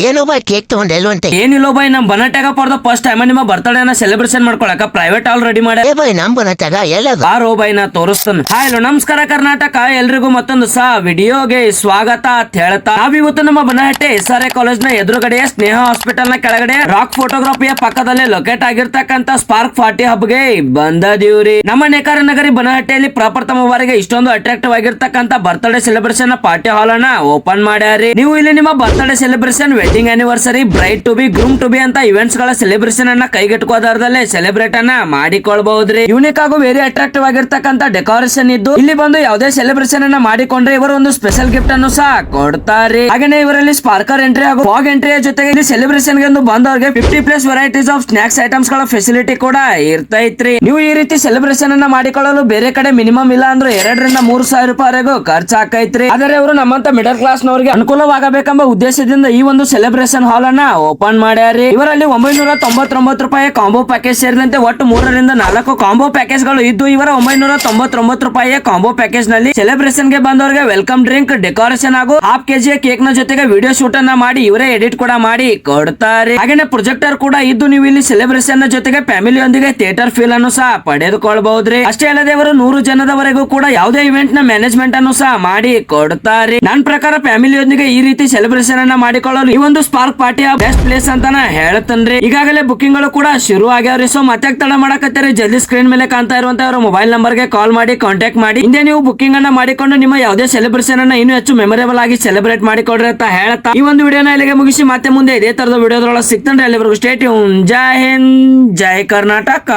ಏನೋ ಬಾಯ್ ಕೇಕ್ ತಗೊಂಡೆ ಎಲ್ಲಂತೆ ಏನಿಲ್ಲ ಬಾಯ್ ನಮ್ ಬನಾಟ್ಯಾಗ ಫಾರ್ ದ ಫಸ್ಟ್ ಟೈಮ್ ನಿಮ್ಮ ಬರ್ತ್ಡೇನ ಸೆಲೆಬ್ರೇಷನ್ ಮಾಡ್ಕೊಳಕ ಪ್ರೈವೇಟ್ ಹಾಲ್ ರೆಡಿ ಮಾಡಿ ಏ ಬಾಯ್ ನಮ್ ಬನತ್ತಾಗ ಎಲ್ಲದ ಬಾರೋ ಬಾಯ್ ನಾ ತೋರಿಸ್ತಾನ. ಹಲೋ ನಮಸ್ಕಾರ ಕರ್ನಾಟಕ, ಎಲ್ರಿಗೂ ಮತ್ತೊಂದು ವಿಡಿಯೋಗೆ ಸ್ವಾಗತ ಅಂತ ಹೇಳ್ತಾ ನಾವಿವತ್ತು ನಮ್ಮ ಬನಹಟ್ಟಿ SRA ಕಾಲೇಜ್ ನ ಎದುರುಗಡೆ ಸ್ನೇಹ ಹಾಸ್ಪಿಟಲ್ ನ ಕೆಳಗಡೆ ರಾಕ್ ಫೋಟೋಗ್ರಫಿಯ ಪಕ್ಕದಲ್ಲೇ ಲೊಕೇಟ್ ಆಗಿರ್ತಕ್ಕಂತ ಸ್ಪಾರ್ಕ್ 40 ಹಬ್ಗೆ ಬಂದದೀವ್ರಿ. ನಮ್ಮ ನೇಕಾರ ನಗರಿ ಬನಹಟ್ಟಿಯಲ್ಲಿ ಪ್ರಪ್ರಥಮ ಬಾರಿಗೆ ಇಷ್ಟೊಂದು ಅಟ್ರಾಕ್ಟಿವ್ ಆಗಿರ್ತಕ್ಕಂತ ಬರ್ತ್ಡೇ ಸೆಲೆಬ್ರೇಷನ್ ಪಾರ್ಟಿ ಹಾಲ್ ಅನ್ನ ಓಪನ್ ಮಾಡ್ಯಾರಿ. ನೀವು ಇಲ್ಲಿ ನಿಮ್ಮ birthday celebration, wedding anniversary, bride to be, groom to be ಅಂತ ಇವೆಂಟ್ಸ್ ಗಳ ಸೆಲೆಬ್ರೇಷನ್ ಅನ್ನ ಕೈಗೆಟುಕೋದಾರದಲ್ಲೇ ಸೆಲೆಬ್ರೇಟ್ ಅನ್ನ ಮಾಡಿಕೊಳ್ಬಹುದ್ರಿ. ಯೂನಿಕ್ ಹಾಗೂ ವೆರಿ ಅಟ್ರಾಕ್ಟಿವ್ ಆಗಿರ್ತಕ್ಕಂತ ಡೆಕೋರೇಷನ್ ಇದ್ದು ಇಲ್ಲಿ ಬಂದು ಯಾವುದೇ ಸೆಲೆಬ್ರೇಷನ್ ಅನ್ನ ಮಾಡಿಕೊಂಡ್ರೆ ಇವರು ಒಂದು ಸ್ಪೆಷಲ್ ಗಿಫ್ಟ್ ಅನ್ನು ಸಹ ಕೊಡ್ತಾರೆ. ಹಾಗೇನೆ ಇವರಲ್ಲಿ ಸ್ಪಾರ್ಕರ್ ಎಂಟ್ರಿ ಹಾಗೂ ಫಾಗ್ ಎಂಟ್ರಿಯ ಜೊತೆಗೆ ಇಲ್ಲಿ ಸೆಲೆಬ್ರೇಷನ್ ಗೆ ಬಂದವರಿಗೆ 50+ ವೆರೈಟೀಸ್ ಆಫ್ ಸ್ನಾಕ್ಸ್ ಐಟಮ್ಸ್ ಗಳ ಫೆಸಿಲಿಟಿ ಕೂಡ ಇರ್ತೈತ್ರಿ. ನೀವು ಈ ರೀತಿ ಸೆಲೆಬ್ರೇಷನ್ ಅನ್ನ ಮಾಡಿಕೊಳ್ಳಲು ಬೇರೆ ಕಡೆ ಮಿನಿಮಮ್ ಇಲ್ಲ ಅಂದ್ರೆ 2 ರಿಂದ 3 ಸಾವಿರ ರೂಪಾಯಿವರೆಗೂ ಖರ್ಚು ಹಾಕೈತ್ರಿ. ಆದರೆ ಇವರು ನಮ್ಮಂತ ಮಿಡಲ್ ಕ್ಲಾಸ್ ನವರಿಗೆ ಅನುಕೂಲವಾಗಬೇಕೆಂಬ ಉದ್ದೇಶದಿಂದ ಈ ಒಂದು ಸೆಲೆಬ್ರೇಷನ್ ಹಾಲ್ ಅನ್ನ ಓಪನ್ ಮಾಡ್ಯಾರಿ. ಇವರಲ್ಲಿ 999 ರೂಪಾಯಿ ಕಾಂಬೋ ಪ್ಯಾಕೇಜ್ ಸೇರಿದಂತೆ ಒಟ್ಟು 3 ರಿಂದ 4 ಕಾಂಬೋ ಪ್ಯಾಕೇಜ್ ಗಳು ಇದ್ದು ಇವರ 999 ರೂಪಾಯಿಯ ಕಾಂಬೋ ಪ್ಯಾಕೇಜ್ ನಲ್ಲಿ ಸೆಲೆಬ್ರೇಷನ್ ಗೆ ಬಂದವರಿಗೆ ವೆಲ್ಕಮ್ ಡ್ರಿಂಕ್, ಡೆಕೋರೇಷನ್ ಹಾಗೂ ಹಾಫ್ ಕೆಜಿಯ ಕೇಕ್ ನ ಜೊತೆಗೆ ವಿಡಿಯೋ ಶೂಟ್ ಅನ್ನ ಮಾಡಿ ಇವರೇ ಎಡಿಟ್ ಕೂಡ ಮಾಡಿ ಕೊಡ್ತಾರೆ. ಹಾಗೇನೆ ಪ್ರೊಜೆಕ್ಟರ್ ಕೂಡ ಇದ್ದು ನೀವು ಇಲ್ಲಿ ಸೆಲೆಬ್ರೇಷನ್ ನ ಜೊತೆಗೆ ಫ್ಯಾಮಿಲಿಯೊಂದಿಗೆ ಥಿಯೇಟರ್ ಫೀಲ್ ಅನ್ನು ಸಹ ಪಡೆದುಕೊಳ್ಳಬಹುದ್ರಿ. ಅಷ್ಟೇ ಅಲ್ಲದೆ ಇವರು 100 ಜನದವರೆಗೂ ಕೂಡ ಯಾವುದೇ ಇವೆಂಟ್ ನ ಮ್ಯಾನೇಜ್ಮೆಂಟ್ ಅನ್ನು ಸಹ ಮಾಡಿ ಕೊಡ್ತಾರೆ. ನನ್ನ ಪ್ರಕಾರ ಫ್ಯಾಮಿಲಿಯೊಂದಿಗೆ ಈ ರೀತಿ ಸೆಲೆಬ್ರೇಷನ್ ಅನ್ನ ಮಾಡಿಕೊಳ್ಳಲು ಈ ಒಂದು ಸ್ಪಾರ್ಕ್ ಪಾರ್ಟಿ ಬೆಸ್ಟ್ ಪ್ಲೇಸ್ ಅಂತಾನ ಹೇಳ್ತನ್ರಿ. ಈಗಾಗಲೇ ಬುಕಿಂಗ್ ಗಳು ಕೂಡ ಶುರು ಆಗ್ಯಾವ್ರಿ. ಸೊ ಮತ್ತೆ ತಡ ಮಾಡಕತ್ತೀರಿ, ಜಲ್ದಿ ಸ್ಕ್ರೀನ್ ಮೇಲೆ ಕಾಣ್ತಾ ಇರುವಂತ ಅವರ ಮೊಬೈಲ್ ನಂಬರ್ ಗೆ ಕಾಲ್ ಮಾಡಿ ಕಾಂಟ್ಯಾಕ್ಟ್ ಮಾಡಿ ಹಿಂದೆ ನೀವು ಬುಕಿಂಗ್ ಅನ್ನ ಮಾಡಿಕೊಂಡು ನಿಮ್ಮ ಯಾವುದೇ ಸೆಲೆಬ್ರೇಷನ್ ಅನ್ನ ಇನ್ನೂ ಹೆಚ್ಚು ಮೆಮೊರೇಬಲ್ ಆಗಿ ಸೆಲೆಬ್ರೇಟ್ ಮಾಡಿಕೊಡ್ರಿ ಅಂತ ಹೇಳ್ತಾ ಈ ಒಂದು ವಿಡಿಯೋನ ಇಲ್ಲಿಗೆ ಮುಗಿಸಿ ಮತ್ತೆ ಮುಂದೆ ಇದೇ ತರದ ವಿಡಿಯೋದೊಳಗೆ ಸಿಗ್ತಾನ್ರಿ. ಅಲ್ಲಿವರೆಗೂ ಸ್ಟೇ ಟ್ಯೂನ್. ಜೈ ಹಿಂದ್, ಜೈ ಕರ್ನಾಟಕ.